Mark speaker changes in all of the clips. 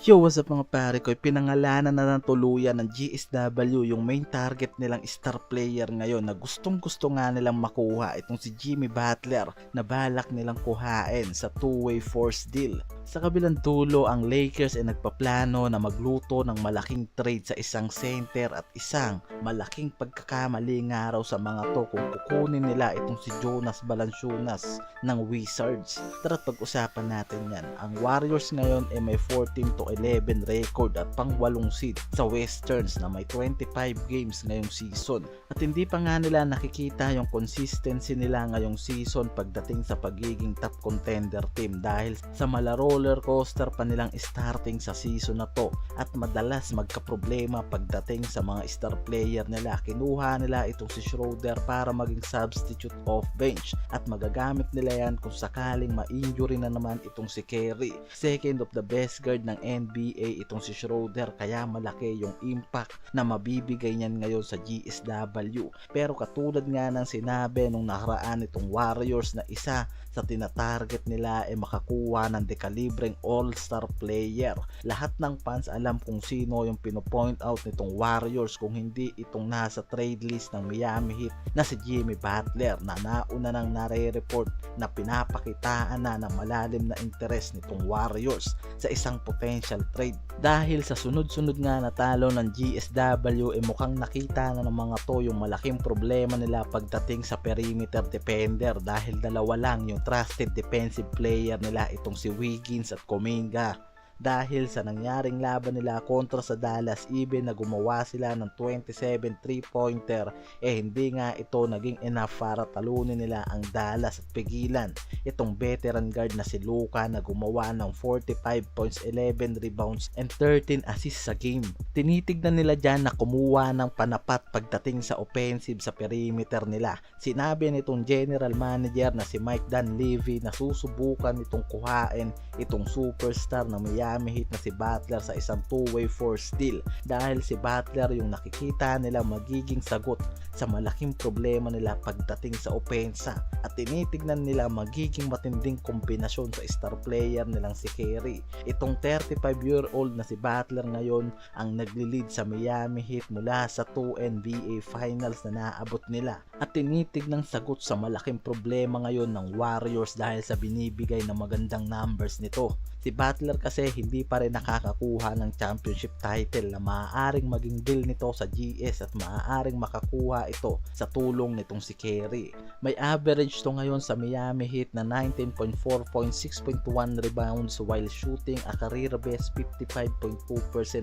Speaker 1: Yo, what's up mga pare ko? Pinangalanan na ng tuluyan ng GSW yung main target nilang star player ngayon na gustong gusto nga nilang makuha, itong si Jimmy Butler na balak nilang kuhain sa two-way force deal. Sa kabilang dulo, ang Lakers ay nagpaplano na magluto ng malaking trade sa isang center at isang malaking pagkakamali nga raw sa mga to kung kukunin nila itong si Jonas Valanciunas ng Wizards. Tara't pag-usapan natin yan. Ang Warriors ngayon ay may 14-11 record at pang-8 seed sa Westerns na may 25 games ngayong season. At hindi pa nga nila nakikita yung consistency nila ngayong season pagdating sa pagiging top contender team dahil sa roller coaster pa nilang starting sa season na to at madalas magkaproblema pagdating sa mga star player nila. Kinuha nila itong si Schroeder para maging substitute off bench at magagamit nila yan kung sakaling ma-injury na naman itong si Curry. Second of the best guard ng NBA itong si Schroeder, kaya malaki yung impact na mabibigay niyan ngayon sa GSW. Pero katulad nga ng sinabi nung nakaraan itong Warriors na isa sa tinatarget nila ay makakuha ng dekalibreng all-star player. Lahat ng fans alam kung sino yung pinopoint out nitong Warriors kung hindi itong nasa trade list ng Miami Heat na si Jimmy Butler na nauna nang nare-report na pinapakitaan na ng malalim na interest nitong Warriors sa isang potential trade. Dahil sa sunod-sunod nga na talo ng GSW mukhang nakita na ng mga to yung malaking problema nila pagdating sa perimeter defender dahil dalawa lang yung trusted defensive player nila itong si Wiggins at Kuminga. Dahil sa nangyaring laban nila kontra sa Dallas, even na gumawa sila ng 27 3-pointer hindi nga ito naging enough para talunin nila ang Dallas at pigilan itong veteran guard na si Luka na gumawa ng 45 points, 11 rebounds and 13 assists sa game. Tinitignan nila dyan na kumuha ng panapat pagdating sa offensive sa perimeter nila. Sinabi nitong general manager na si Mike Dunleavy na susubukan itong kuhain itong superstar na Miami Heat na si Butler sa isang two-way force deal dahil si Butler yung nakikita nila magiging sagot sa malaking problema nila pagdating sa opensa at tinitignan nila magiging matinding kombinasyon sa star player nilang si Curry. Itong 35-year-old na si Butler ngayon ang nagli-lead sa Miami Heat mula sa 2 NBA Finals na naabot nila at tinitignan sagot sa malaking problema ngayon ng Warriors dahil sa binibigay na magandang numbers nito. Si Butler kasi hindi pa rin nakakakuha ng championship title na maaaring maging deal nito sa GS at maaaring makakuha ito sa tulong nitong si Curry. May average to ngayon sa Miami Heat na 19.4 points, 6.1 rebounds while shooting a career best 55.2%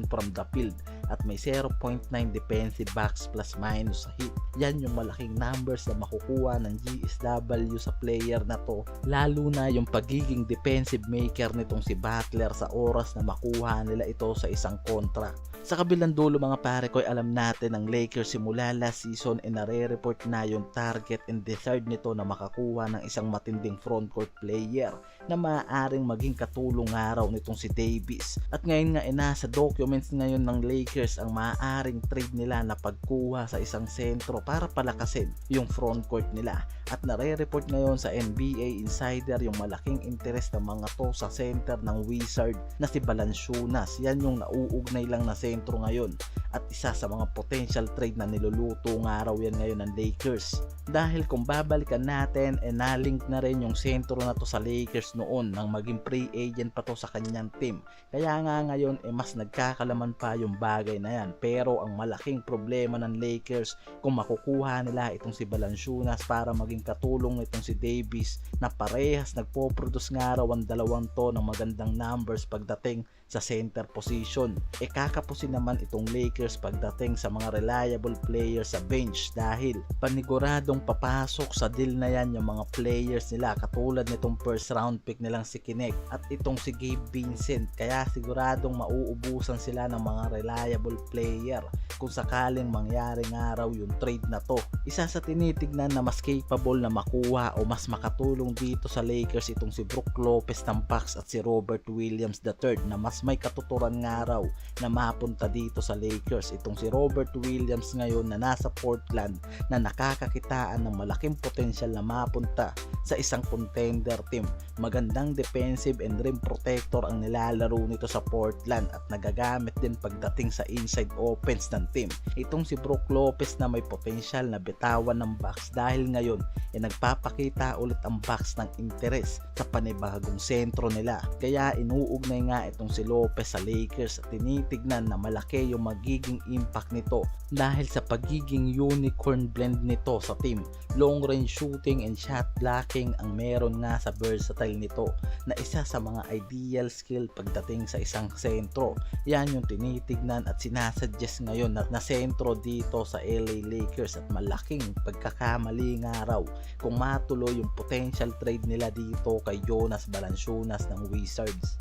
Speaker 1: from the field at may 0.9 defensive backs plus minus sa Heat. Yan yung malaking numbers na makukuha ng GSW sa player na to, lalo na yung pagiging defensive maker nitong si Butler sa oras na makuha nila ito sa isang contract. Sa kabilang dulo mga pare ko, alam natin ang Lakers simula last season ay nare-report na yung target and desired nito na makakuha ng isang matinding frontcourt player na maaaring maging katulong araw nitong si Davis. At ngayon nga nasa documents ngayon ng Lakers ang maaaring trade nila na pagkuha sa isang sentro para palakasin yung frontcourt nila. At nare-report ngayon sa NBA Insider yung malaking interest ng mga to sa center ng Wizard na si Valanciunas. Yan yung nauugnay lang na sentro ngayon at isa sa mga potential trade na niluluto nga raw yan ngayon ng Lakers. Dahil kung babalikan natin nalink na rin yung sentro na to sa Lakers noon nang maging free agent pa to sa kanyang team. Kaya nga ngayon mas nagkakalaman pa yung bagay na yan. Pero ang malaking problema ng Lakers kung makukuha nila itong si Valanciunas para maging katulong nitong si Davis na parehas nagpo-produce nga raw ang dalawang to ng magandang numbers pagdating sa center position. Kakapusin naman itong Lakers pagdating sa mga reliable players sa bench dahil paniguradong papasok sa deal na yan yung mga players nila katulad nitong first round pick nilang si Kinect at itong si Gabe Vincent, kaya siguradong mauubusan sila ng mga reliable player kung sakaling mangyari nga raw yung trade na to. Isa sa tinitignan na mas capable na makuha o mas makatulong dito sa Lakers itong si Brook Lopez ng Bucks at si Robert Williams III na mas may katuturan nga raw na mapunta dito sa Lakers Lakers. Itong si Robert Williams ngayon na nasa Portland na nakakakitaan ng malaking potensyal na mapunta sa isang contender team. Magandang defensive and rim protector ang nilalaro nito sa Portland at nagagamit din pagdating sa inside offense ng team. Itong si Brook Lopez na may potensyal na bitawan ng Bucks dahil ngayon nagpapakita ulit ang Bucks ng interes sa panibagong sentro nila. Kaya inuugnay nga itong si Lopez sa Lakers at tinitignan na malaki yung magiging impact nito dahil sa pagiging unicorn blend nito sa team. Long range shooting and shot blocking ang meron nga sa versatile nito na isa sa mga ideal skill pagdating sa isang sentro. Yan yung tinitignan at sinasuggest ngayon na sentro dito sa LA Lakers at malaking pagkakamali nga raw kung matuloy yung potential trade nila dito kay Jonas Valanciunas ng Wizards.